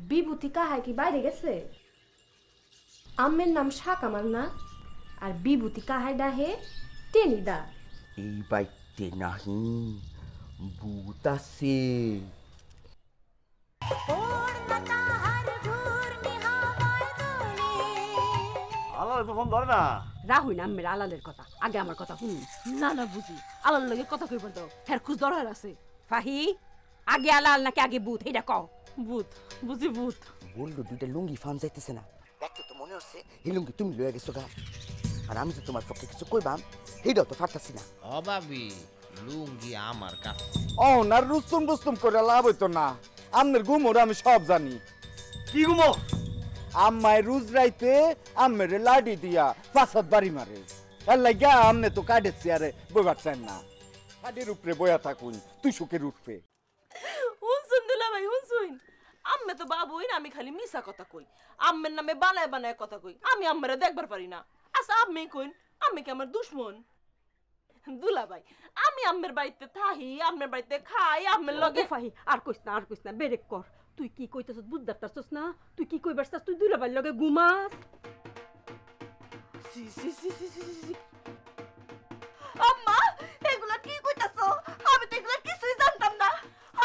বিভূতি কাহায় কি বাইরে গেছে? আম্মের নাম শাক আমার না, আর বিভূতি কাহায় ডাহে টেনিদা। এই বাইতে নাহি ভূত আছে। আলালে তো ফোন ধরে না। রাহুই না আম্মের আলালের কথা, আগে আমার কথা শুনুন। না না বুঝি আলাল লগে কথা কইব তো হের খুশ দরকার আছে। ফাহি আগে আলাল নাকি আগে ভূত এটা কও। ভূত বুঝি ভূত। বললো দুইটা লুঙ্গি ফান যাইতেছে না, দেখতে তো মনে হচ্ছে এই লুঙ্গি তুমি লয়ে গেছো গা। আর আমি তো তোমার পক্ষে কিছু কইবাম এইটাও তো পারতাছি না। অভাবী লুঙ্গি আমার কাছে। না রুস্তুম বুস্তুম করে লাভ হইতো না। আমনের গুমর আমি সব জানি। কি গুমর? আম্মায় রুজ রাইতে আম্মের লাডি দিয়া ফাসাদ বাড়ি মারে। এর লাগিয়া আমনে তো কাঠের চেয়ারে বইবার চান না। কাঠের উপরে বয়া থাকুন তুই সুখের উঠবে। হুনসুন দুলা ভাই হুনসুন। আম্মে তো বাবুই না, আমি খালি মিছা কথা কই। আম্মের নামে বানায় বানায় কথা কই। আমি আম্মেরে দেখবার পারি না। আচ্ছা আম্মি কইন, আম্মি কি আমার দুশমন? দুলা ভাই আমি আম্মের বাড়িতে থাহি, আম্মের বাড়িতে খাই, আম্মের লগে। ফাহি আর কইস না বেরেক কর। তুই কি কইতাছস বুঝদার তাছস না? তুই কি কইবার চাস? তুই দুলাবার লগে ঘুমাস। সি সি সি সি সি সি। আম্মা এগুলা কি কইতাছো? আমি তো এগুলা কিছুই জানতাম না।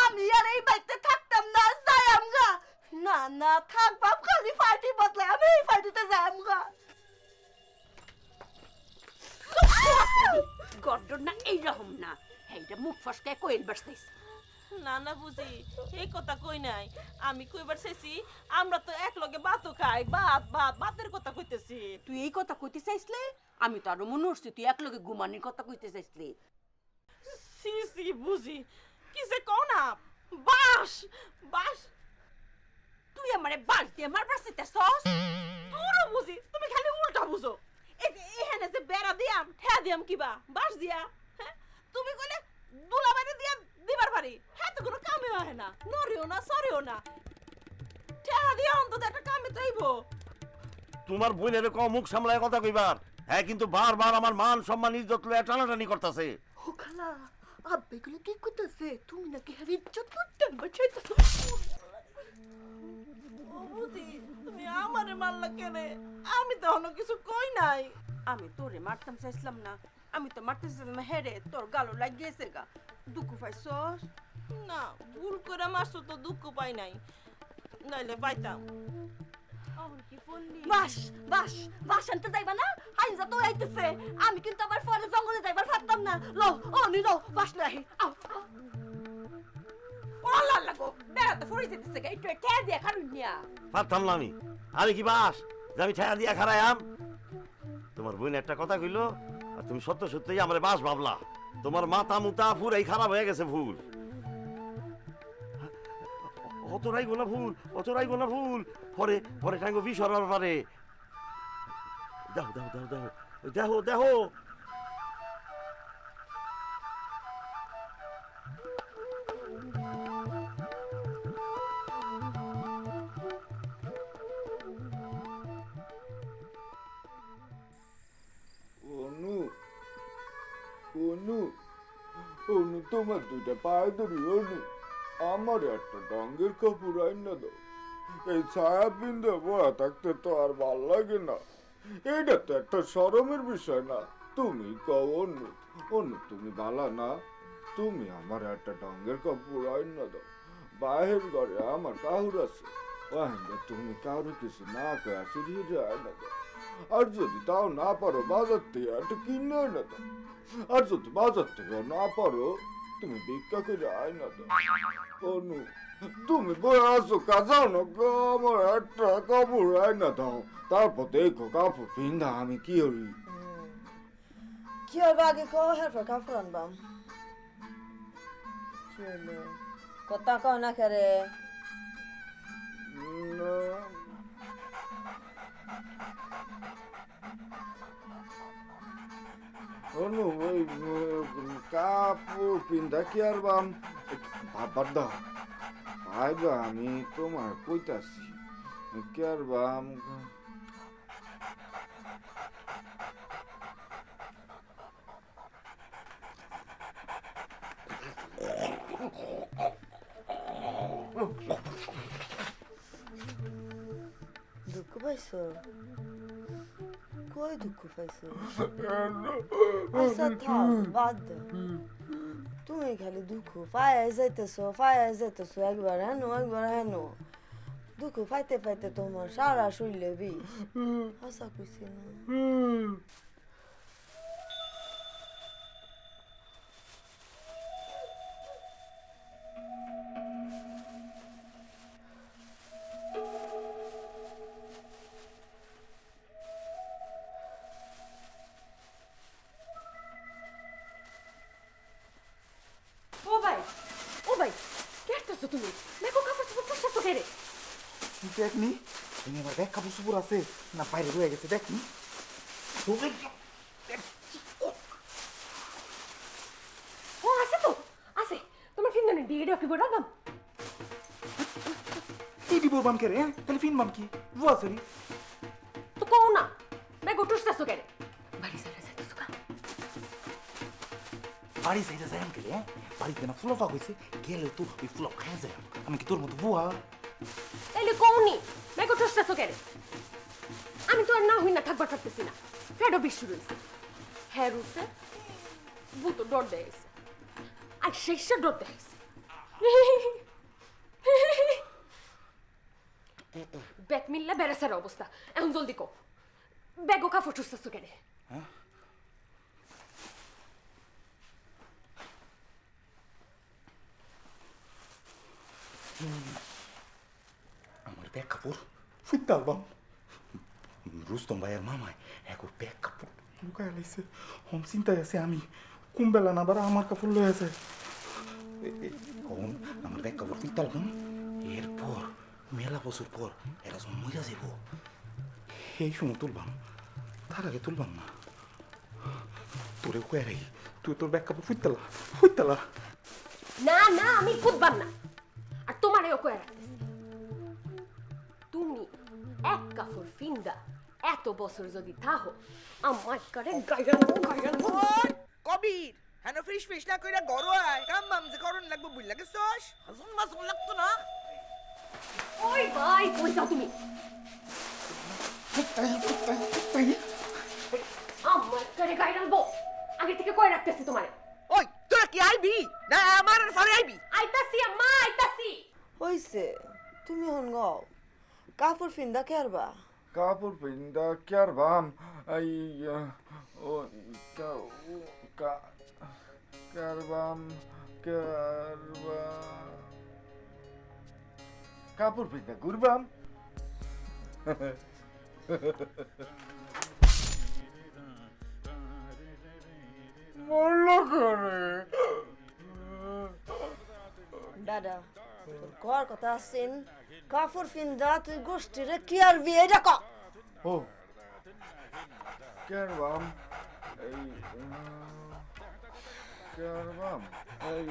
আমি আর এই বাড়িতে থাকতাম না, যাই আমগা। না না থাক বাপ, খালি ফাইটি বদলে আমি এই ফাইটিতে যাই আমগা। গর্দন না এইরকম না, এইটা মুখ ফসকে কইল বাসছিস। না না বুঝি এই কথা কই নাই। আমি কইবার চাইছি আমরা তো এক লগে ভাতও খাই, ভাতের কথা কইতেছি। তুই এই কথা কইতে চাইছলে? আমি তো আরো মনে হচ্ছে তুই একলগে ঘুমানির কথা কইতে চাইছলি। সি সি বুঝি কি যে কও না। বাস বাস তুই আমারে বাস দিয়ে মারবার চাইতেছস? তোরও বুঝি তুমি খালি উল্টা বুঝো। এই যে এখানে যে বেড়া দিয়াম ঠেয়া দিয়াম কিবা বাস দিয়া, হ্যাঁ তুমি কইলে দুলাবাড়ি দিয়া দিবার পারি। হ্যাঁ তো কোনো কামে হয় না, নড়িও না সরিও না। ঠেয়া দিয়া অন্তত একটা কামে তো আইব। তোমার বোনের কম মুখ সামলায় কথা কইবার। হ্যাঁ কিন্তু বারবার আমার মান সম্মান ইজ্জত লয়ে টানাটানি করতেছে। ও খালা আব্বে গুলো কি কইতাছে? তুমি নাকি হারি ইজ্জত করতে বাঁচাইতেছো। ও বুঝি তুমি আমারে মারলা কেনে? আমি তো অন্য কিছু কই নাই। আমি তোরে মারতাম চাইছিলাম না, আমি তো মারতে চাইছিলাম না। হেরে তোর গালো লাগিয়েছে গা, দুঃখ পাইছস? না ভুল করে মারছো তো দুঃখ পাই নাই, নাইলে পাইতাম। বাস বাস বাস আনতে যাইবা না? হাইজা তো আইতেছে। আমি কিন্তু আবার পরে জঙ্গলে যাইবার পারতাম না। লো ও নি লো বাস নাই। আও ওলা লাগো বেড়া তো ফরি যেতেছে গা, একটু ঠেয়া দিয়া খারুন নিয়া। পারতাম না আমি কি বাস যে আমি ঠেয়া দিয়া খারাইয়াম? তোমার বোন একটা কথা কইলো আর তুমি সত্য সত্যই আমার বাস ভাবলা। তোমার মাথা মুতা পুরাই খারাপ হয়ে গেছে। ভুল অতরাই গোনা ভুল, অতরাই গোনা ভুল। পরে পরে টাঙ্গ বিষ হওয়ার পারে। দেখো দেখো দেখো দেখো দেখো দেখো। অনু অনু অনু তোমার দুইটা পায়ে ধরি। অনু আমার একটা রঙের কাপড় আইনা দাও। এই ছায়া বিন্দু বয়া থাকতে তো আর ভাল লাগে না। এটা তো একটা শরমের বিষয় না? তুমি কও অনু, অনু তুমি ভালা না? তুমি আমার একটা রঙের কাপড় আইনা দাও। বাহির ঘরে আমার কাহুর আছে, তুমি কারো কিছু না কয়া সিঁড়ি আইনা দাও। আর যদি তাও না পারো বাজার থেকে একটা কিনে এনে দাও। আর যদি বাজার থেকে না পারো তুমি ভিক্ষা করে আয়না দাও। অনু তুমি বয়ে আসো কাজাও না, আমার একটা কাপড় আয়না দাও। তারপর দেখো কাপড় পিন্ধা আমি কি হই। কি হবে আগে কো, হেরপর কাপড় আনবাম। কি হলো কথা কও না খেরে? অনু ওই কাপড় পিন্ধা কি আর বাম ভাবার দাও ভাইবা, আমি তোমার কইতাছি কি আর বাম। পাইছো কই দুঃখ পাইছো আচ্ছা থাক বাদ দাও তুমি খালি দুঃখ যাইতেছো একবার হেন দুঃখ পাইতে পাইতে তোমার সারা শরীরে বিষ আশা কইছি না ও ভাই কে আসতেছো তুমি দেখো কাপড় চোপড় করতেছো কে রে দেখনি তুমি আমার ব্যাগ কাপড় সুপুর আছে না বাইরে রয়ে গেছে দেখনি ও আছে তো আছে তোমার ফিন্দনে দিয়ে কি করে রাখলাম কি দিব বাম কে রে তাহলে ফিন বাম কি বুয়া সরি তো কও না দেখো টুসতেছো কে রে বাড়ি চলে যাইতেছো কা বাড়ি সাইডে যাই আম কে রে বাড়িতে না ফুলফা হইছে গেলে তো ওই ফুলফ খাই যায় আমি কি তোর মতো বুয়া তাইলে কওনি দেখো টুসতেছো কে রে আমি তো আর না হই না থাকবার থাকতেছি না ফেডো বিশ রইছে হ্যাঁ রুসে ভূত ডর দেয়ছে আর শেষে ডর দেয়ছে ব্যাগ মিললে বেড়েছের অবস্থা এখন জলদি কো ব্যাগও কাপড় টুসতেছো কে রে আমার ব্যাগ কাপড় ফুইতে আলবাম রুস্তম ভাইয়ের মামায় এক ব্যাগ কাপড় লুকায় লাইছে হম চিন্তায় আছে আমি কোন বেলা না বারা আমার কাপড় লয়ে আছে আমার ব্যাগ কাপড় ফুইতে আলবাম এরপর মেলা বছর পর এরা সব মজা যাব এই সময় তুলবাম তার আগে তুলবাম না তোরে কয়ে রাখি তুই তোর ব্যাগ কাপড় ফুইতালা না না আমি খুদবার না আর তোমারেও কয়ে রাখতেছি তুমি এক কাপড় ফিন্দা এত বছর যদি থাহো আমার করে গাইরান কবির হেন ফ্রিশ ফ্রিশ না কইরা গরো আয় কাম মাম যে করন লাগবে বুঝ লাগে সস হাসুন মাসুন লাগতো না ওই ভাই কই যাও তুমি আমার করে গাইরান বো আগে থেকে কয়ে রাখতেছি তোমারে ওই তোরা কি আইবি না আমার আর ফারে আইবি আইতাছি আম্মা আইতাছি হইছে তুমি হন গাও কাপড় ফিন্দা কেরবা কাপড় পিন্দা ক্যার বাম এই ও কারবাম কাপড় পিন্দা ঘুরবাম মরল করে দাদা তোর ঘর কথা আসছেন কাপড় ফিন্দা তুই গোষ্ঠীরে কি আর বিয়ে ক ও ক্যারবাম এই ক্যারবাম এই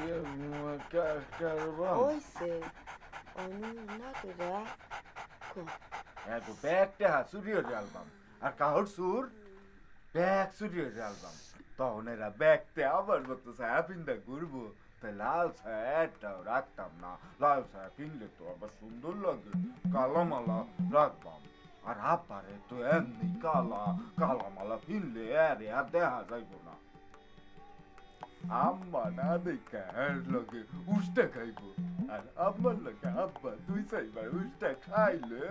ক্যারবাম হইছে অনু না কইরা কো এক ব্যাগটা চুরিয়ে অ্যালবাম আর কাহর সুর ব্যাগ চুরিয়ে অ্যালবাম তখন এরা ব্যাগতে আবার মতো ছায়া পিন্দা ঘুরবো তাই লাল ছায়াটাও রাখতাম না লাল ছায়া পিনলে তো আবার সুন্দর লাগে কালা মালা রাখবাম আর আপারে তো এমনি কালা কালা মালা পিনলে আরে আর দেখা যাইব না আম্মা না দেখা এর লগে উষ্টা খাইব আর আম্মার লগে আব্বা দুই চাইবার উষ্টা খাইলে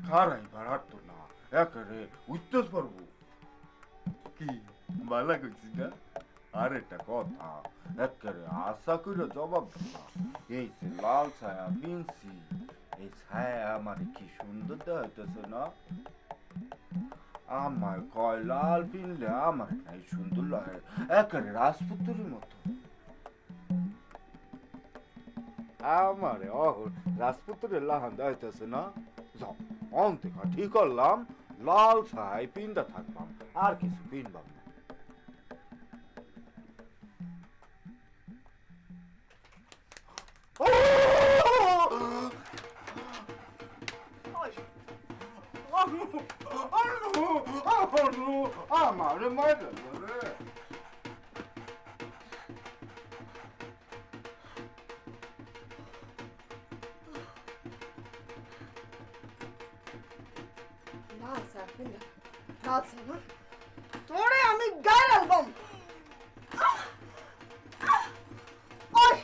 খারাইবার হাঁটতো না একেবারে উঠতেস পারবো কি বালা কইছি না আর একটা কথা একেবারে আশা করে জবাব দিবা এই যে লাল ছায়া পিনছি এই ছায়া আমার কি সুন্দর দেখাইতেছে না আমার কয় লাল পিনলে আমার নাই সুন্দর লাগে একেবারে রাজপুত্রের মতো আমার রাজপুত্রের লাহান দেখাইতেছে না যাও অন থেকে ঠিক করলাম লাল ছাই পিনটা থাকবাম আর কিছু পিনবাম না আমার মাইরা লাল চা কিনা লাল চা না তোরে আমি গায়ে রাখবাম ওই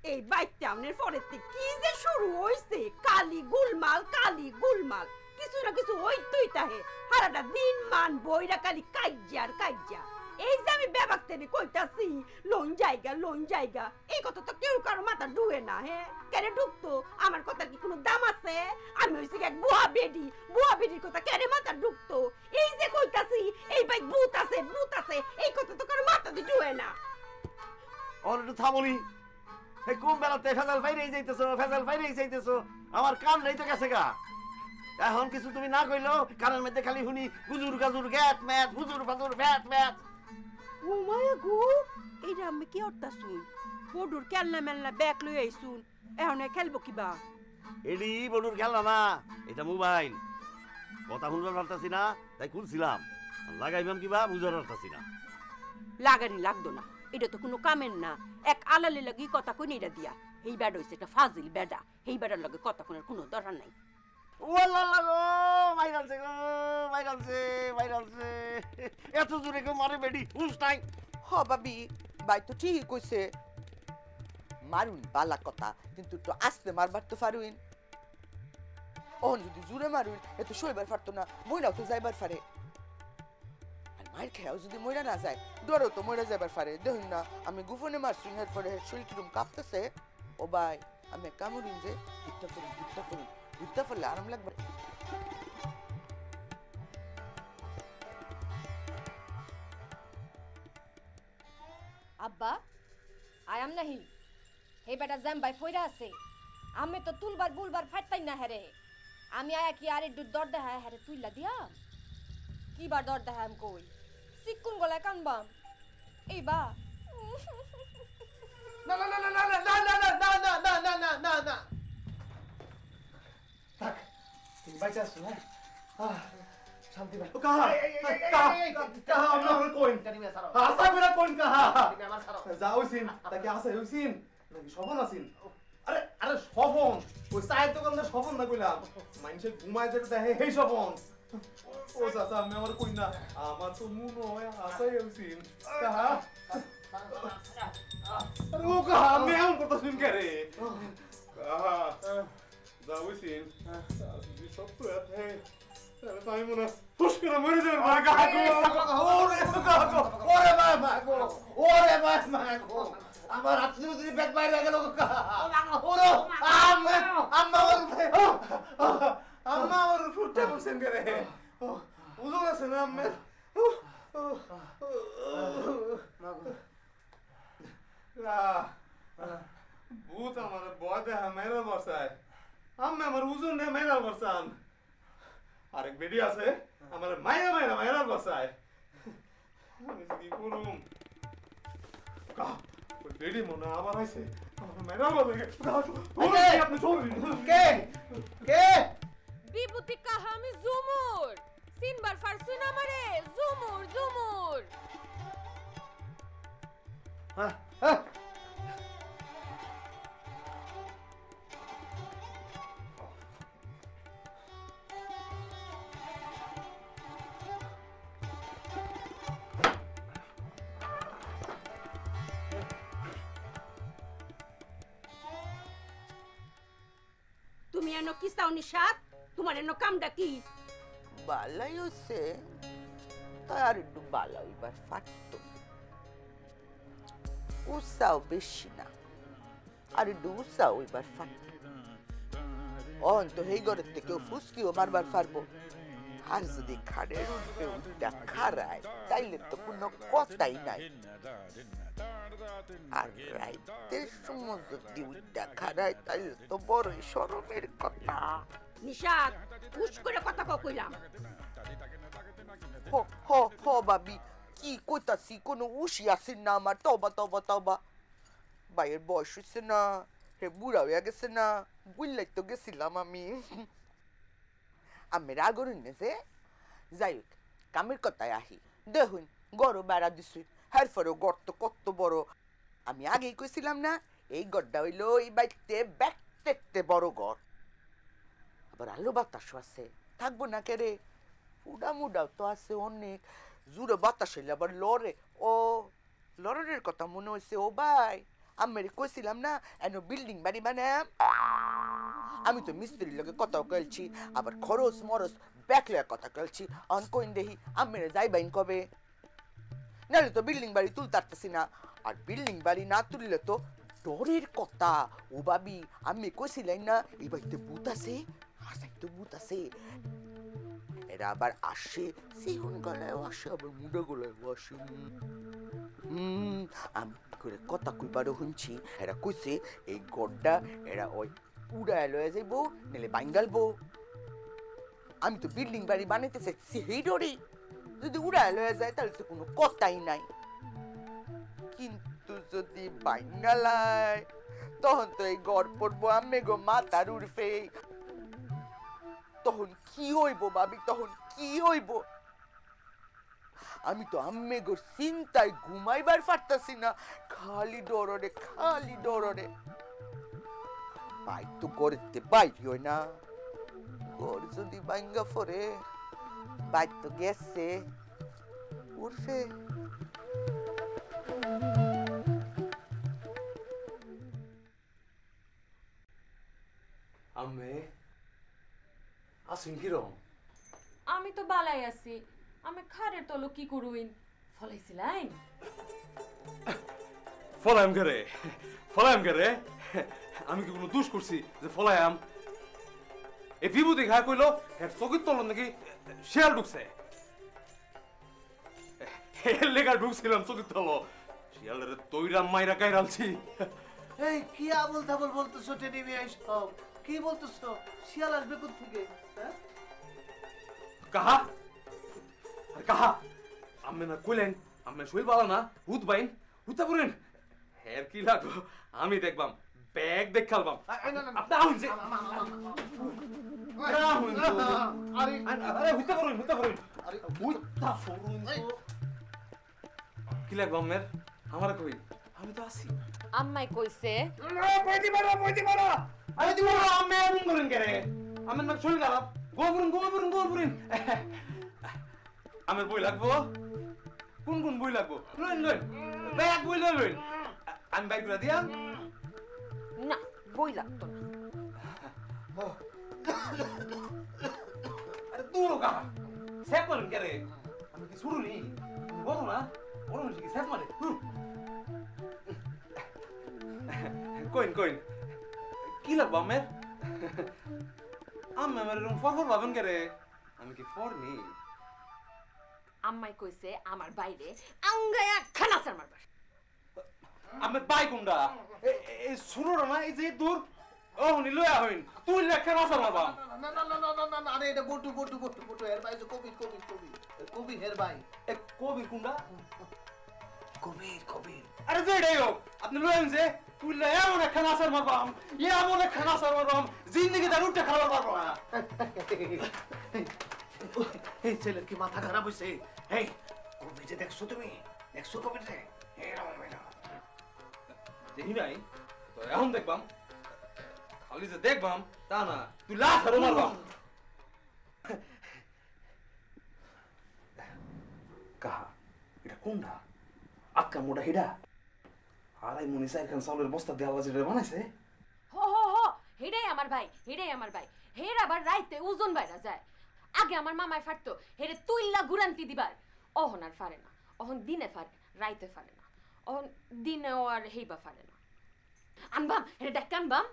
এই বাইতে আমনের পরেতে কি যে শুরু হইছে কালি গুলমাল কিছু না কিছু হইতই তাহে হারাটা দিন মান বইরা কালি কাজ্জা এই যে আমি বেবাকতেনে কইতাছি লোন জায়গা এই কথা তো কেউ কারো মাথা ঢুকে না হ্যাঁ কেন ঢুকতো আমার কথা কি কোনো দাম আছে আমি হইছি এক বুয়া বেডির কথা কেন মাথা ঢুকতো এই যে কইতাছি এই ভাই ভূত আছে এই কথা তো কারো মাথা দিয়ে ঢুকে না একটু থামলি এই কোন বেলাতে ফেজাল ফাইরেই যাইতেছো আমার কান নেই তো গেছে গা এখন কিছু তুমি না কইলো কানের মধ্যে খালি শুনি গুজুর গাজুর গ্যাট ম্যাট হুজুর ফাজুর ব্যাট ম্যাট ও মায়া গো এইটা আমি কি অর্থাছুন বডুর খেলনা মেলনা ব্যাগ লই আইছুন এখন খেলবো কিবা এডি বড়ুর খেলনা না এটা মোবাইল কথা শুনবার পারতাছি না তাই খুলছিলাম লাগাইবাম কিবা বুঝার পারতাছি না লাগানি লাগতো না এটা তো কোনো কামের না এক আলালে লাগি কথা কই এটা দিয়া এই ব্যাড হইছে একটা ফাজিল বেডা এই বেডার লগে কথা কোনার কোনো দরকার নাই ওয়াল্লাহ গো মাইরালছে এত জোরে কেউ মারে বেডি হুশ নাই হ বাবি ভাই তো ঠিকই কইছে মারুন বালা কথা কিন্তু তো আস্তে মারবার তো পারুইন ওন যদি জুড়ে মারুন এত শৈবার পারতো না মইরাও তো যাইবার পারে আর মার খেয়াও যদি মইরা না যায় ডরও তো মইরা যাইবার পারে দেখুন না আমি গুফনে মারছি এরপরে শরীর কিরম কাঁপতেছে ও ভাই আমি কামড়িন যে বুঝতে পারলে আরাম লাগবে আব্বা আয়াম নাহি হে বেটা জ্যাম ভাই ফইরা আছে আমি তো তুলবার বুলবার ফাইতাই না হেরে আমি আয়া কি আরে দর দেখায় হেরে তুইলা দিয়া কি বার দর দেখায় আমি কই সিকুন গলায় কানবাম এই বা না না না না না না না না না না না না না না না থাক তুমি বাইচা আসছো হ্যাঁ শান্তি ভাই কাহা আমরা কোন আসা করে কোন কাহা যাও সিন তাকে আসা হইছিন নাকি সফন আছিন আরে আরে সফন ওই চায়ের দোকানদার সফন না কইলাম মানুষে ঘুমায় যেটা দেখে হেই সফন ও চাচা আমি আমার কই না আমার তো মন হয় আসাই হইছিন কাহা আরে ও কাহা আমি এমন কথা শুন কে রে কাহা যাও সিন সব তো আছে তাই মনে ফুস করে মরে যাবে মা গো ওরে মা গো আমার আপনি যদি পেট বাইরে গেল ওরে আম্মা ওর ফুটতে বলছেন কে রে ওজন আছে না আম্মা ভূত আমার বয় দেহা মেরা বসায় আম্মা আমার ওজন নেই মেরা বসান আরেক বেডি আছে আমার মায়েরা বসায় আমি কি করুম ওই বেডি মনে আবার আইছে আমার মায়েরা বলে আপনি চলুন কে বিভূতি কাহা আমি জুমুর সিনবার ফারসুন আমারে জুমুর হ্যাঁ তুমি এনো কি চাও নিশাত তোমার এনো কামটা কি বালাই হচ্ছে তাই আর একটু বালা হইবার ফাটতো উৎসাহ বেশি না আর একটু উৎসাহ হইবার ফাটতো অন তো হেই ঘরের থেকেও ফুসকিও মারবার পারবো আর যদি খাড়ের উঠবে উঠটা খাড়ায় তাইলে তো কোনো কথাই নাই আর রাইতের সময় যদি উঠটা খাড়ায় তাইলে তো বড়ই শরমের কথা নিশাত উস করে কথা কইলাম হ বাবি কি কইতাছি কোনো উশি আসেন না আমার তবা ভাইয়ের বয়স হইছে না হে বুড়া হইয়া গেছে না বুঝলাই তো গেছিলাম আমি রাগ করেন যে যাই হোক কামের কথায় আহি দেখুন গড় বেড়া দিছি হ্যার ফেরো গর্ত কত বড় আমি আগেই কইছিলাম না এই গড়টা হইলো এই বাড়িতে ব্যাকতে বড় গড় আবার আলো বাতাসও আছে থাকবো না কে রে উডা মুডাও তো আছে অনেক জুড়ে বাতাস হইলে আবার লড়ে ও লড়নের কথা মনে হয়েছে ও ভাই আমি কইছিলাম না এন বিল্ডিং বাড়ি মানে আমি তো মিস্ত্রির লগে কথাও কইছি আবার খরচ মরচ ব্যাকলে কথা কইছি অন কইন দেহি আমি যাইবাইন কবে নাহলে তো বিল্ডিং বাড়ি তুলতারতেছি না আর বিল্ডিং বাড়ি না তুললে তো ডরের কথা ও বাবি আমি কইছিলাম না এই বাড়িতে ভূত আছে হাসাই তো ভূত আছে এরা আবার আসে সিহুন গলায় আসে আবার মুডো গলায় আসে আমি করে কথা কইবারও শুনছি এরা কইছে এই গড়টা এরা ওই উড়ায় লয়ে যাইবো নাহলে বাঙ্গালবো আমি তো বিল্ডিং বাড়ি বানাইতে চাইছি সেই ডরে যদি উড়ায় লয়ে যায় তাহলে তো কোনো কথাই নাই কিন্তু যদি বাঙ্গালায় তখন তো এই গড় পড়বো আমি গো মাতার উর্ফে তখন কি হইব ভাবি তখন কি হইব আমি তো আম্মে গোর চিন্তায় ঘুমাইবার পারতাছি না খালি ডররে বাইক তো করতে বাইরি হয় না ওর যদি বাঙ্গা ফরে বাইক তো গেছে উর্ফে আম্মে আসুন কিরম আমি তো বালাই আছি আমি খারের তলো কি করুইন ফলাইছিলাইন ফলায়াম করে আমি কি কোনো দোষ করছি যে ফলায়াম এই বিভূতি ঘা কইলো এর চকির তলন নাকি শেয়াল ঢুকছে এর লেগা ঢুকছিলাম চকির তল শিয়ালের তৈরা মাইরা কাইরালছি এই কি আবল তাবল বলতেছো টেডি মিয়া সব কি বলতেছো শিয়াল আসবে কোথা থেকে হ্যাঁ কাহা আরে কাহা আম্মে না কইলেন আম্মে শৈল বালা না হুত বাইন হুতা পুরেন হের কি লাগো আমি দেখবাম ব্যাগ দেখ খালবাম আপনি আহুন যে আরে হুতা পুরেন আরে হুতা পুরেন কি লাগবো আম্মের আমার কই আমি তো আছি আম্মাই কইছে বইতি মারা আরে তুমি আম্মে এমন করেন কেন আমার না শৈল খারাপ গোবরুন আমার বই লাগবো কোন বই লাগবো লইন ব্যাগ বই লইন আমি বাইক করে দিয়া না বই লাগতো না আরে দূর কা সেভ করেন কে রে আমি কি শুরু নি বলো না ওরম কি সেভ মারে কইন কি লাগবো আমের আমি আমার রুম ফর ভাবেন কে রে আমি কি ফর নি আম্মাই কইছে আমার বাইরে আঙ্গায়া খানাসার মারবার আমি বাই কোনডা এই শুরুটা না এই যে দূর ও নি লয়া হইন তুই লেখা না সারবা না আরে এটা বটু এর ভাই যে কবির হের ভাই এ কবির কোনডা কবির আরে যে এটাই হোক আপনি লয়েন যে তুই লয়া এমন খানা সার মারবাম এমন খানা সার মারবাম জিন্দেগি দার উঠে খাওয়ার পারবো না এই ছেলের কি মাথা খারাপ হইছে এই কবির যে দেখছো তুমি দেখছো কবির রে এরকম দেখি নাই তো এখন দেখবাম খালি যে দেখবাম তা না তুই লাশ হারো মারবাম কাহা এটা কোনটা আক্কা মোটা হিডা আড়াই মনে চার খান চাউলের বস্তা দেওয়া যেটা বানাইছে হো হেডাই আমার ভাই হের আবার রাইতে ওজন বাইরা যায় আগে আমার মামায় ফাটতো হেরে তুইল্লা গুরান্তি দিবার অহন আর ফারে না অহন দিনে ফারে রাইতে ফারে না অহন দিনেও আর হেইবা ফারে না আনবাম হেরে ডাক আনবাম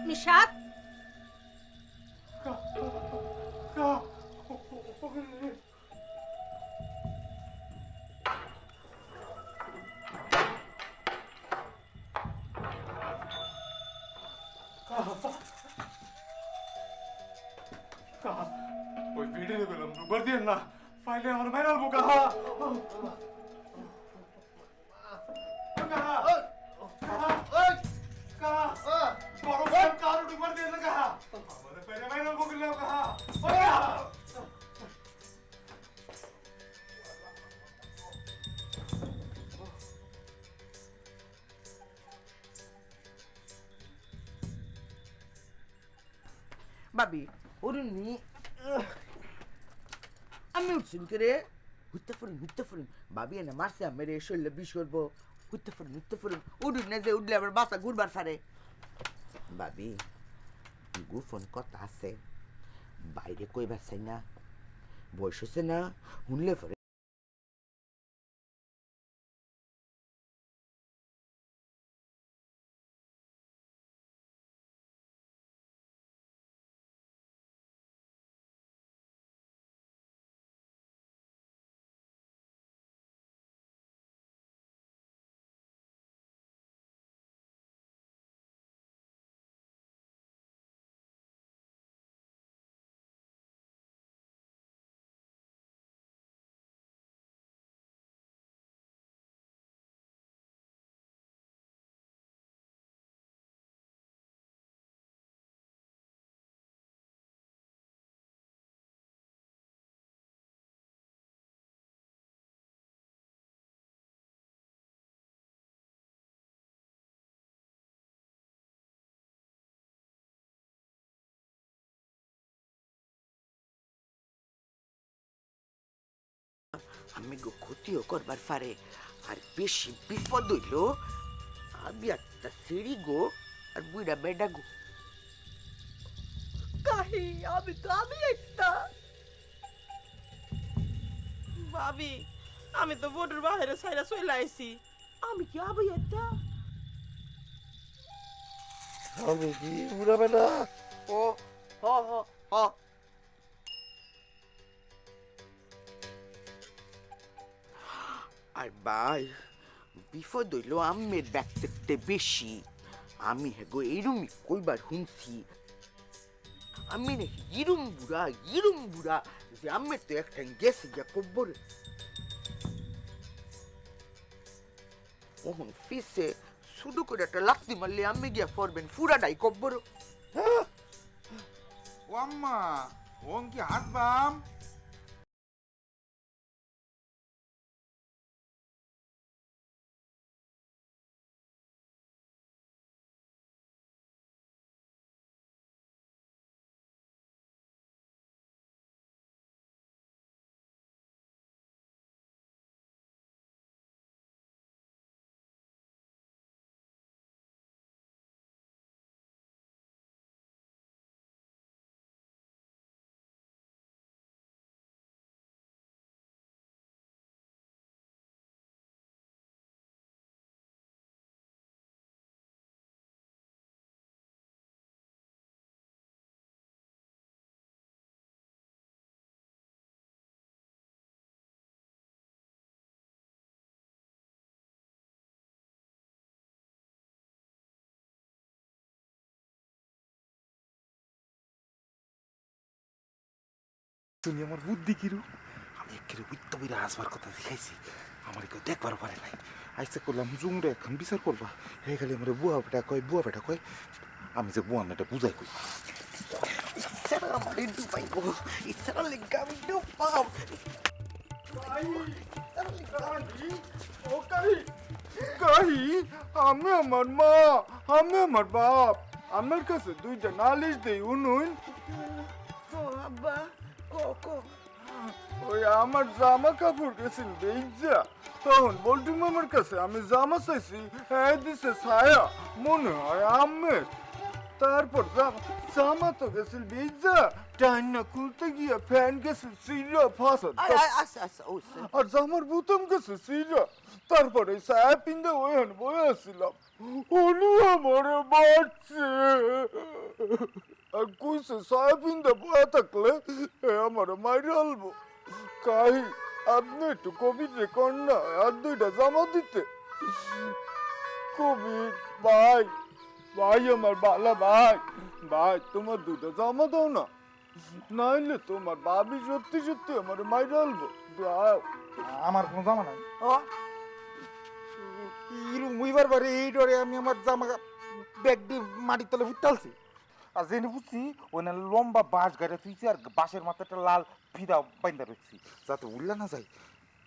নিশাত ওই ভিডিও গেলাম দুবার দিয়ে না ফাইলে আমার মেরাল বোকা আমারে ফেরে মাইরা বকিলাও কাহা ওয়া ভাবি অরুণী আমি উঠছেন করে হুইতে ফুরুন ভাবি এনে মারছে মেরে শরীরে বিষ করবো হুইতে ফুরুন উঠুন না যে উঠলে আবার বাসা ঘুরবার ফারে ভাবি গুফন কথা আছে বাইরে কইবার চাই না বয়স হচ্ছে না শুনলে পরে আমি গো ক্ষতিও করবার পারে আর বেশি বিপদ হইল আমি একটা সিঁড়ি গো আর বুড়া বেডা গো কাহি আমি একটা ভাবি আমি তো বোর্ডের বাইরে সাইরা চলে আইছি আমি কি আবি একটা আমি কি বুড়া বেটা ও হ হ হ আর ভাই বিপদ হইল আমের ব্যাগতে বেশি আমি হেগো এরুমি কইবার শুনছি আমি নাকি ইরুম বুড়া যে আমের তো একটা গেছে যা কব্বরে ওহন ফিসে শুধু করে একটা লাত্তি মারলে আমি গিয়া পড়বেন ফুরাটাই কব্বর ও আম্মা ওং কি হাত বাম তুমি আমার বুদ্ধি কিরু আমি একেবারে উত্তম বইরা আসবার কথা দেখাইছি আমার কেউ দেখবার পারে নাই আইসা করলাম জুমরে এখন বিচার করবা হয়ে গেলে আমার বুয়া বেটা কয় আমি যে বুয়া না এটা বুঝাই কই ইচ্ছারা আমার ডুবাইব ইচ্ছারা লেগে আমি ডুবাম কাহি আমি আমার মা আমি আমার বাপ আমার কাছে দুইটা নালিশ দেই উনুন আব্বা কো ওই আমার জামা কাপড় গেছেন বেইজা তখন বল্টু মামার কাছে আমি জামা চাইছি হ্যাঁ দিছে ছায়া মনে হয় আমের তারপর জামা তো গেছিল বেইজা টাইন না খুলতে গিয়া ফ্যান গেছিল সিরা ফাঁসা আচ্ছা আর জামার বুতাম গেছে সিরা তারপরে ছায়া পিন্দে ওইখান বয়ে আসছিলাম উনি আমারে বাড়ছে আর কইছে ছায়া পিন্দে বয়ে থাকলে আমার মাইরে আলবো কাহি আপনি একটু কবিরে কন্যা আর দুইটা জামা দিতে কবির ভাই আমার বালা ভাই তোমার দুইটা জামা দাও না নাইলে তোমার ভাবি সত্যি আমার মাইরে আলবো দাও আমার কোনো জামা নাই ইরু মুইবার বারে এই ডরে আমি আমার জামা ব্যাগ দিয়ে মাটির তলে ফুটালছি আর জেনে বুঝছি ওখানে লম্বা বাঁশ গাড়ি তুইছি আর বাঁশের মাথায় একটা লাল ফিদা বাইন্দা রয়েছি যাতে উল্লা না যায়।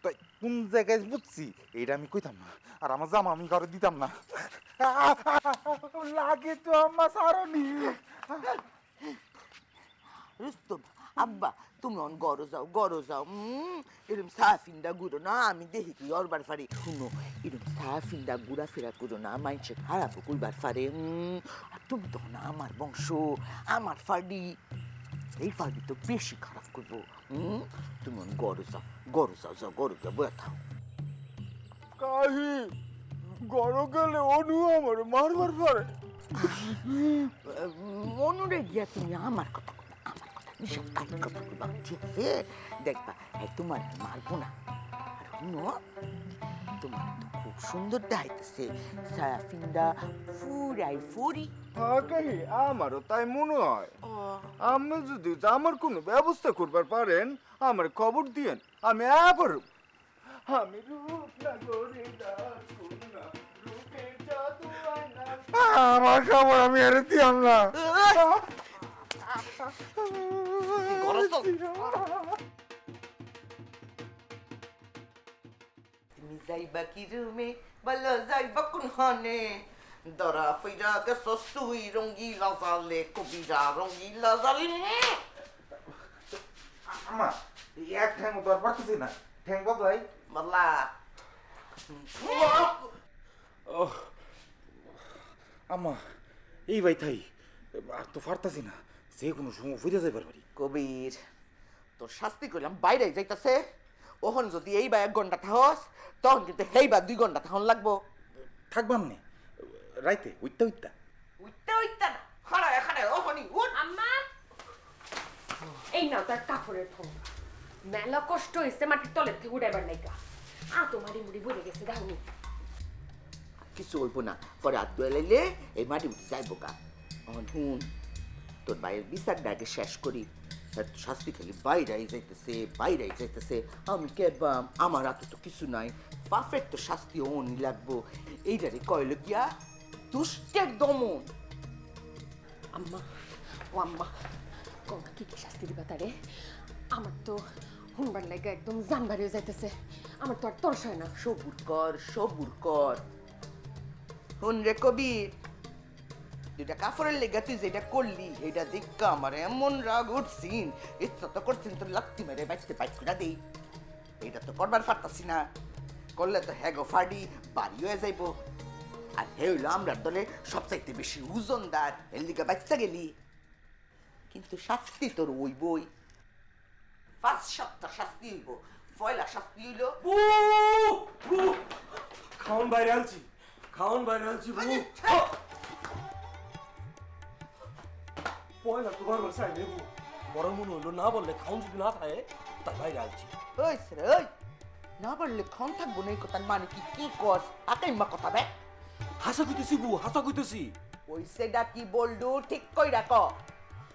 তাই কোন জায়গায় বুঝছি এইটা আমি কইতাম না, আর আমার জামা আমি কারো দিতাম না। লাগে তো আম্মা সারনি। রুস্তম আব্বা তুমি অন গড় যাও এরম সাফিন্দা গুড়ো না আমি দেখি কি অরবার ফারে শুনো এরম সাফিন্দা ঘুরা ফেরা করো না মাইনসে খারাপ কইবার ফারে আর তুমি তো না আমার বংশ আমার ফাড়ি এই ফাড়ি তো বেশি খারাপ করবো তুমি অন গড় যাও বয়ে থাও কাহি গড় গেলে অনু আমার মারবার পারে। মনুরে গিয়া তুমি আমার কথা নিশ্চয় কাহির কথা কইবা ঠিক আছে দেখবা হ্যাঁ তোমার আর মারবো না। আর শুনো তোমার তো খুব সুন্দর দেখাইতেছে সায়াফিন্দা ফুরাই ফুরি। হ্যাঁ কাহি আমারও তাই মনে হয়। আপনি যদি আমার কোনো ব্যবস্থা করবার পারেন আমার খবর দিয়েন, আমি আবার আমি রূপ না গরি না রূপে জাদু আয়না। আমার খবর আমি এর দিয়াম না। তুমি যাইবা কি রুমে বলো যাইবা কোন হনে দরা ফইরা গেছ সুই রঙ্গিলা জালে কবিরা রঙ্গিলা জালে। আম্মা এক ঠ্যাং দর পারতেছি না, ঠ্যাং বদলাই বলা আম্মা এই ভাই থাই আর তো পারতাছি না, যে কোনো সময় ফিরে যাইবার পারি। কবির তোর শাস্তি করলাম বাইরে যাইতাছে ওহন যদি এই বা 1 ঘন্টা থাকস তখন কিন্তু এই বা 2 ঘন্টা থাকুন লাগবো। থাকবাম নে রাইতে উইত্তা উইত্তা না খাড়ায় ওহনি উঠ। আম্মা এই নাও তার কাপড়ের ফোন, মেলা কষ্ট হয়েছে মাটির তলের থেকে উঠাইবার নাইকা তোমারই মুড়ি বলে গেছে দাহুনি। কিছু হইব না পরে হাত ধুয়ে লাইলে এই মাটি উঠে যাইবো গা। অহন হুন তোর বাইরের বিচারটা আগে শেষ করি। শাস্তি খালি বাইরাই যাইতেছে আমি কেবাম আমার হাতে তো কিছু নাই পারফেক্ট তো শাস্তি অনই লাগবো। এইটারে কইল গিয়া দুষ্টের দমন। আম্মা ও আম্মা কোনা কি শাস্তি দিবা তারে? আমার তো হুনবার লাগা একদম জান বাড়িয়ে যাইতেছে, আমার তো আর তরস হয় না। সবুর কর হুন রে কবির, দুটা কাপড়ের লেগা তুই যেটা করলি এটা দেখা আমার এমন রাগ উঠছিন ইচ্ছা তো করছেন তোর লাত্তি মেরে বাইতে বাইক করে দেই। এটা তো করবার পারতাছি না, করলে তো হ্যাগো ফাড়ি বাড়ি হয়ে যাইব। আর হে হইলো আমরার দলে সবচাইতে বেশি ওজনদার এর লিগা বাচ্চা গেলি। কিন্তু শাস্তি তোর ওই বই 5 সপ্তাহ শাস্তি হইব। পয়লা শাস্তি হইলো খাওন বাইরে আনছি পয়লা তোমার বাসায় নেব, বড় মনে হইলো না বললে খাওন যদি না থাকে তাই বাইরে আনছি। ওই রে ওই না বললে খান থাকবো না এই কথার মানে কি কস আকাইমা কথা বে হাসা কইতেছি ওই সেটা কি বললু ঠিক কই রাখ।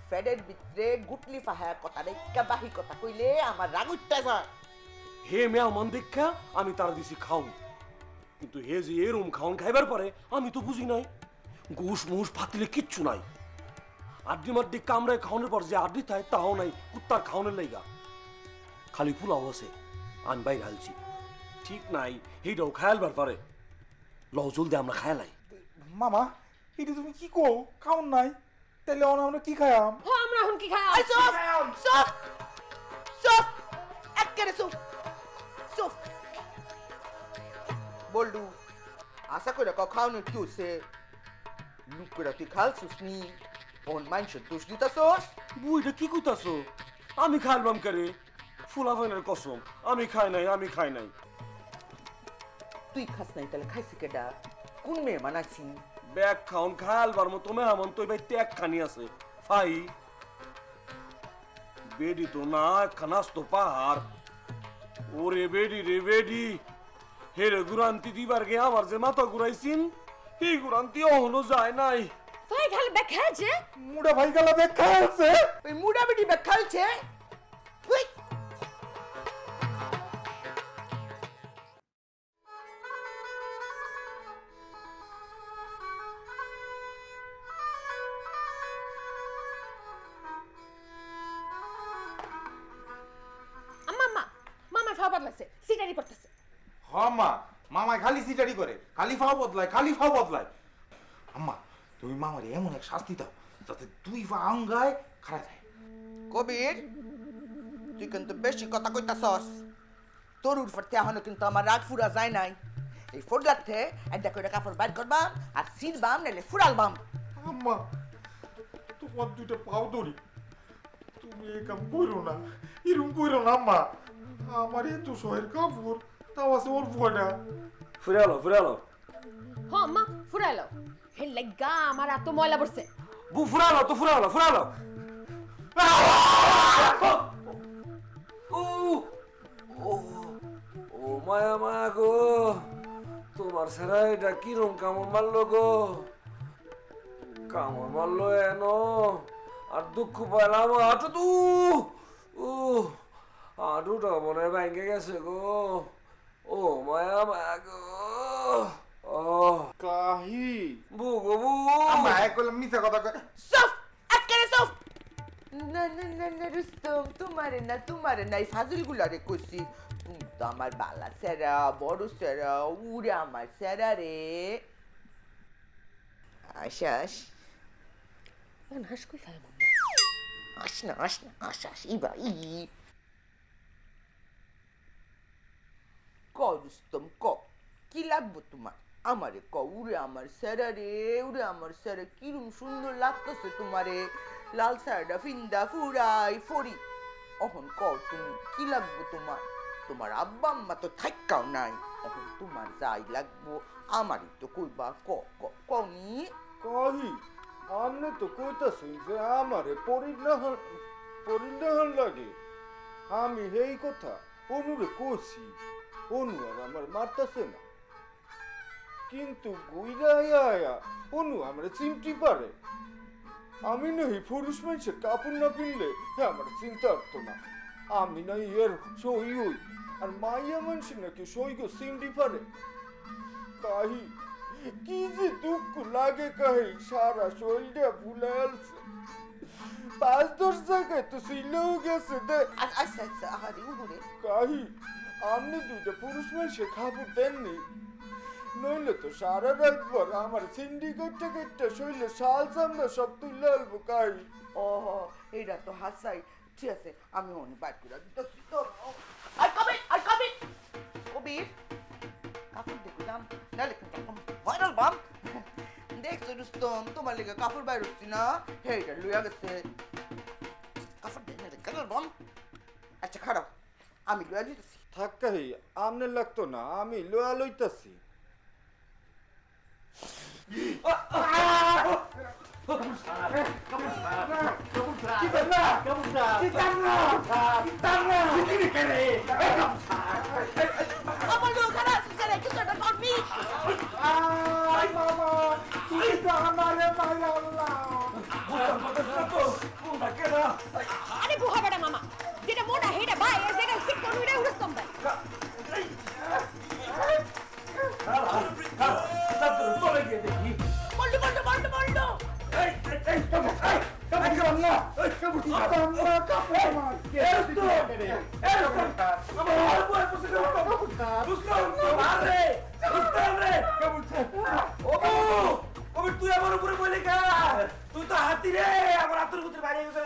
ফেডের ভিতরে গুটলি ফাহায়া কথা রেখা বাহি কথা কইলে আমার রাগ উঠতে যায়। হে মেয়া মন দেখা আমি তারা দিছি খাও, কিন্তু হে যে এরম খাওন খাইবার পরে আমি তো বুঝি নাই ঘুষ মুষ ফাতিলে কিচ্ছু নাই। আড্ডি মাড্ডি কামড়ায় খাওয়ানোর পর যে আড্ডি থাকে তাও নাই কুত্তার খাওয়ানোর লাইগা খালি পোলাও আছে আমি বাইরে হালছি ঠিক নাই এইটাও খায়ালবার পারে লও জলদি আমরা খায়ালাই। মামা এটা তুমি কি কো খাওন নাই তাইলে আমরা কি খাইয়াম? আমরা এখন কি খাই? চুপ একেবারে চুপ বললু আশা করে খাওয়ানোর কি হচ্ছে লুক করে তুই খালছিস নি ওন মানুষের দোষ দিতাছস। বুইটা কি কইতাছো? আমি খাইলাম করে ফুলা ফাইনের কসম আমি খাই নাই। তুই খাস নাই তাহলে খাইছি কেডা? কোন মেয়ে মানাইছি? ব্যাগ খাওন খায়ালবার মতো মেহমান তো ভাই ত্যাগ খানি আছে ফাই বেডি তো না খানাস তো পাহাড়। ওরে বেডি হেরে গুরান্তি দিবার গে আমার যে মাথা ঘুরাইছিন এই গুরান্তি অহনো যায় নাই। ভাই খালি ব্যাগ খাইছে, মুড়া ভাই গালা ব্যাগ খাইছে, ওই মুড়া বেডি ব্যাগ খাইছে। ওই সিটারি করতেছে। হ মা, মামায় খালি সিটারি করে, খালি ফাও বদলায়, খালি ফাও বদলায়। আম্মা তুমি মামারে এমন এক শাস্তি দাও যাতে 2 পা আঙ্গায় খাড়া যায়। কবির, তুই কিন্তু বেশি কথা কইতাছস। তোর উঠতে এখনো কিন্তু আমার রাগ ফুরা যায় নাই। এই ফোরগাতে একটা করে কাপড় বাইর করবাম আর সিলবাম নাইলে ফুরালবাম। আম্মা তোমার 2টা পাও ধরি, তুমি এই কাম করো না, এরকম করো না আম্মা। আমার এত শহের কাপড়, তাও আছে অল্প কয়টা। ফুরালো ফুরালো হ আম্মা ফুরাইলো, হেল লাগা আমার এত ময়লা পড়ছে। বু ফুরালো তো ফুরালো ফুরালো। ও মায়া মায়া গো, তোমার সারা এটা কিরম কামড় মারলো গো, কামড় মারলো এন আর দুঃখ পাইলাম আটু তু আটুটা মনে ভেঙে গেছে গো। ও মায়া মায়া গো, ও কাহি বু গো বু। আম্মা এক কইলাম মিছা কথা কয়। সফ, আজকে সফ। না না না না রুস্তম, তোমারে না এই ফাজিলগুলারে কইছি। তুমি তো আমার বালা সেরা, বড় সেরা, উড়ে আমার সেরা রে। আশাস মান হাস কই ফায় মাম্মা। আসনা আশাস ইবা ই। ক রুস্তম ক, কি লাগবো তোমার? আমারে ক, উড়ে আমার সেরা রে, উড়ে আমার সেরা, কিরম সুন্দর লাগতেছে তোমারে। লাল সারডা ফিন্দা ফুরাই ফরি। অহন ক তুমি কি লাগবো তোমার? তোমার আব্বা আম্মা তো থাইকাও নাই, অহন তোমার যাই লাগবো আমারই তো কইবা। ক ক কনি। কাহি আমনে তো কইতাছেন যে আমারে পরিণাহন লাগে। আমি এই কথা অনুরে কইছি, অনু আর আমার মারতাছে না, কিন্তু গুইরা আয়া অনু আমার চিমটি পারে। আমি নই পুরুষ মানুষের কাপড় না পিনলে আমার চিন্তা হতো না। আমি নাই এর সই হই, আর মাইয়া মানুষ নাকি সই গো চিমটি পারে। কাহি কি যে দুঃখ লাগে, কাহি সারা শরীরটা ভুলে আসছে। 5-10 জায়গায় তো ছিলেও গেছে দে। আচ্ছা আচ্ছা আরে উড়ে। কাহি আপনি 2টা পুরুষ মানুষের কাপড় দেননি, নইলে তো সারা রাত ভর আমার সিন্ডিকেটটা কেটটা শৈলে শাল চামড়া সব তুলে আলবো। কাহি ও এইটা তো হাসাই। ঠিক আছে আমি অনেক বাইর করে দিতেছি তো। আই কবির কবির কাপড় দেখলাম নালে কিন্তু ভাইরাল বাম। দেখছো রুস্তম, তোমার লেগে কাপড় বাইর হচ্ছি না, হেইটা লইয়া গেছে। কাপড় দেখ নালে কালার বাম। আচ্ছা খারাপ, আমি লইয়া দিতেছি। থাক কাহি, আমনে লাগতো না, আমি লোয়া লইতাছি। আমার লোক খারাপ করে কিছু একটা করবি। আরে বুহা বেটা মামা, যেটা মোটা হেটা ভাই, আর যেটা সিকন হইরা উড়স্তম ভাই। চলে গিয়ে দেখি। বল্টু তুই আমার উপরে বলে কা, তুই তো হাতি রে, আমার হাতের ভিতরে বাইরে গেছে।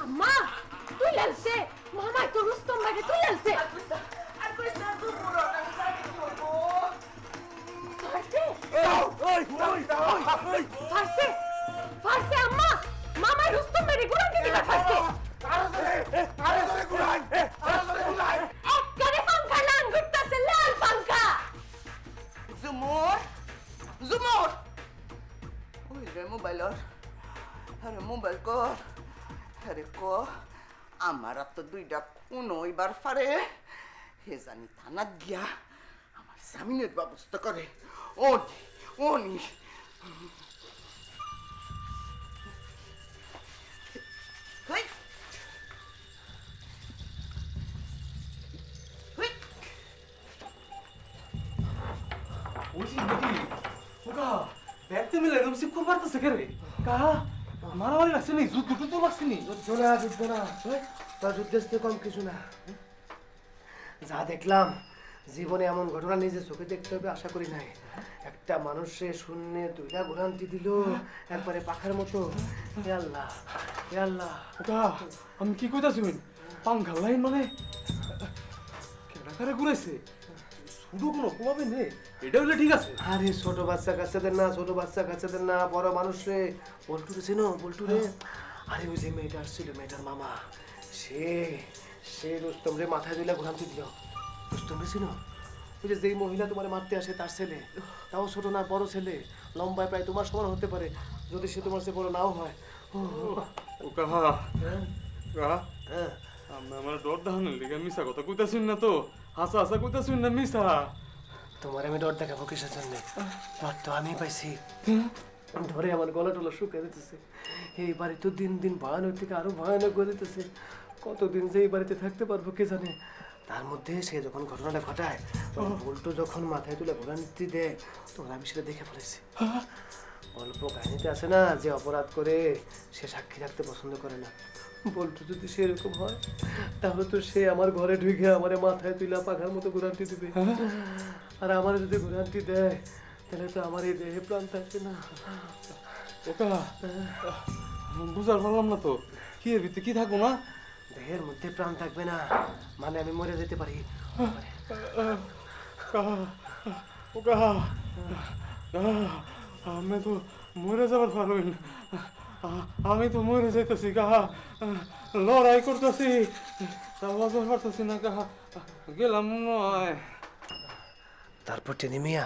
আম্মা তুই লালছে, মামা তো রুস্তম ভাইকে তুই লালছে। ফারসে আম্মা, মামা রুস্তম ভাইকে গুড়ান দিতে ফারসে। একবারে পাঙ্খা লান ঘুরতাছে, লাল পাঙ্খা। জুমর ওই রে মোবাইল, আরে মোবাইল কর। আরে ক আমার তো 2টা কোন এবার পারে, হে জানি থানাত গিয়া আমার জামিনের ব্যবস্থা করে। ওনি হই হই ওইছি নাকি ওকা দেখতে মিলে একদম সিকুর মারতেছে কে রে কাহা মারামারি লাগছে নি যুদ্ধ তো লাগছে নি যুদ্ধ না তা যুদ্ধের থেকে কম কিছু না যা দেখলাম জীবনে এমন ঘটনা নিজে চোখে দেখতে হবে আশা করি নাই একটা মানুষে শূন্যে দুইটা ঘোরান্তি দিল একবারে পাখার মতো হে আল্লাহ হে আল্লাহ ওকা আমি কি কইতাছি পাঙ্খা লাইন মানে কেডা কারে ঘুরাইছে শুধু কোনো কমাবে নে এটা হইলে ঠিক আছে আরে ছোট বাচ্চা কাচ্চাদের না বড় মানুষ রে বল্টু রে চিনো বল্টু রে আরে ওই যে মেয়েটা আসছিল মেয়েটার মামা সে রুস্তম রে মাথায় দিলে ঘোরান্তি দিল রুস্তম রে চিনো ওই যে যেই মহিলা তোমার মারতে আসে তার ছেলে তাও ছোট না বড় ছেলে লম্বায় প্রায় তোমার সমান হতে পারে যদি সে তোমার চেয়ে বড় নাও হয় ওকা কাহা আমি আমার ডর দাহানের লিগে মিশা কথা কইতাছিন না তো হাসা হাসা কইতাছিন না মিশা তোমার আমি ডর দেখাবো কিসের জন্য ডর তো আমি পাইছি ধরে আমার গলা টলা শুকিয়ে দিতেছে এই বাড়ি তো দিন দিন ভয়ানক থেকে আরো ভয়ানক করে দিতেছে কতদিন যে এই বাড়িতে থাকতে পারবো কে জানে তার মধ্যে সে যখন ঘটনাটা ঘটায় বল্টু যখন মাথায় তুলে ঘোরান্তি দেয় তখন আমি সেটা দেখে ফেলেছি অল্প কাহিনীতে আছে না যে অপরাধ করে সে সাক্ষী রাখতে পছন্দ করে না বল্টু যদি সেরকম হয় তাহলে তো সে আমার ঘরে ঢুকে আমার মাথায় তুলে পাখার মতো ঘোরান্তি দিবে আর আমার যদি ঘোরান্তি দেয় তাহলে তো আমার এই দেহে প্রাণ থাকবে না ওকা বুঝার পারলাম না তো কি এর ভিতরে কি থাকবো না দেহের মধ্যে প্রাণ থাকবে না মানে আমি মরে যেতে পারি ওকা আমি তো মরে যাবার পারবেন আমি তো মরে যাইতেছি কাহা লড়াই করতেছি তা বাঁচতে পারতেছি না কাহা গেলাম নয় তারপর টেনি মিয়া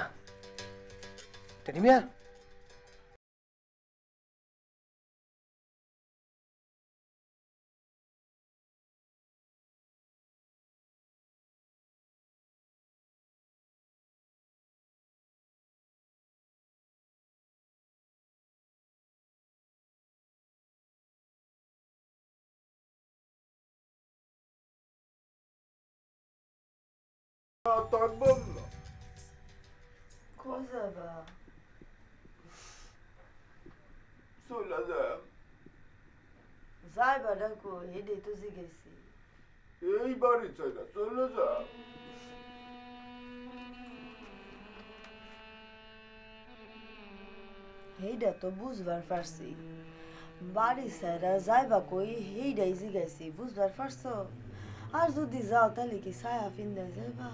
কই যাবা চলে যায় যাইবা ডাকো হেডে তো জিগেছি এই বাড়ি চাই না চলে যা হেইডা তো বুঝবার পারছি বাড়ি সাইরা যাইবা কই হেইডাই জিগাইছি বুঝবার পারছো আর যদি যাও তাহলে কি ছায়া ফিন্দাই যাইবা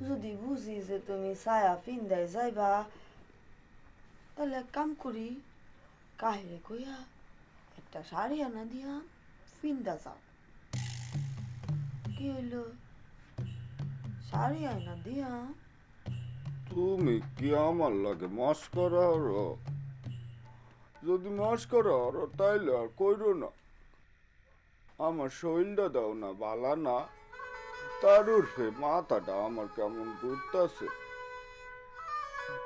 যদি বুঝি যে তুমি ছায়া ফিন্দাই যাইবা তাহলে এক কাম করি কাহিরে কইয়া একটা শাড়ি আনা দিয়া ফিন্দা যাও কি হইলো শাড়ি আনা দিয়া তুমি কি আমার লাগে মস্করা হরো যদি মস্করা হরো তাইলে আর কইরো না আমার শরীরটা দাও না বালা না তার উর্ফে মাথাটা আমার কেমন ঘুরতেছে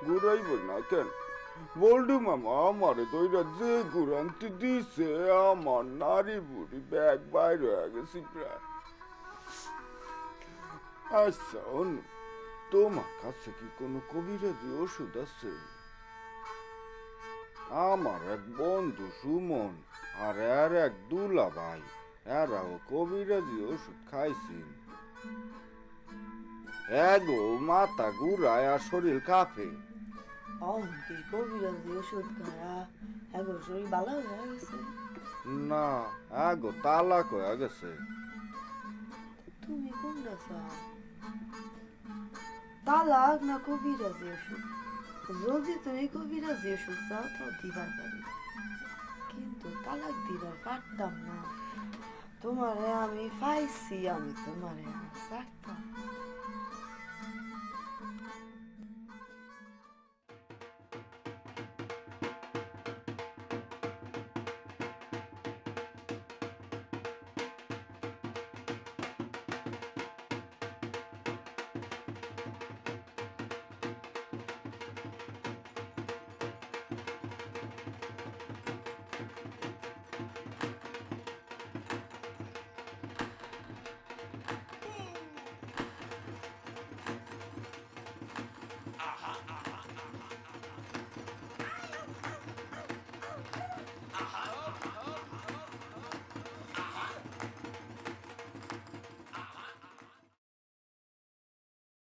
ঘুরাইব না কেন বল্টু মামা আমারে দইরা যে ঘুরান্তি দিছে আমার নারী বুড়ি ব্যাগ বাইরে হয়ে গেছি প্রায় আচ্ছা অনু তোমার কাছে কি কোনো কবিরাজি ওষুধ আছে আমার এক বন্ধু সুমন আর এর এক দুলা ভাই এরাও কবিরাজি ওষুধ খাইছেন এগো মাথা ঘুরায় আর শরীর কাঁপে অঙ্কে কবিরাজি ওষুধ খায়া এখন শরীর ভালো হয়ে গেছে না এগো তালাক হয়ে গেছে তুমি কোনটা চাও তালাক না কবিরাজি ওষুধ যদি তুমি কবিরাজি ওষুধ চাও তাও দিবার পারি কিন্তু তালাক দিবার পারতাম না তোমারে আমি পাইছি আমি তোমারে আর ছাড়তাম না।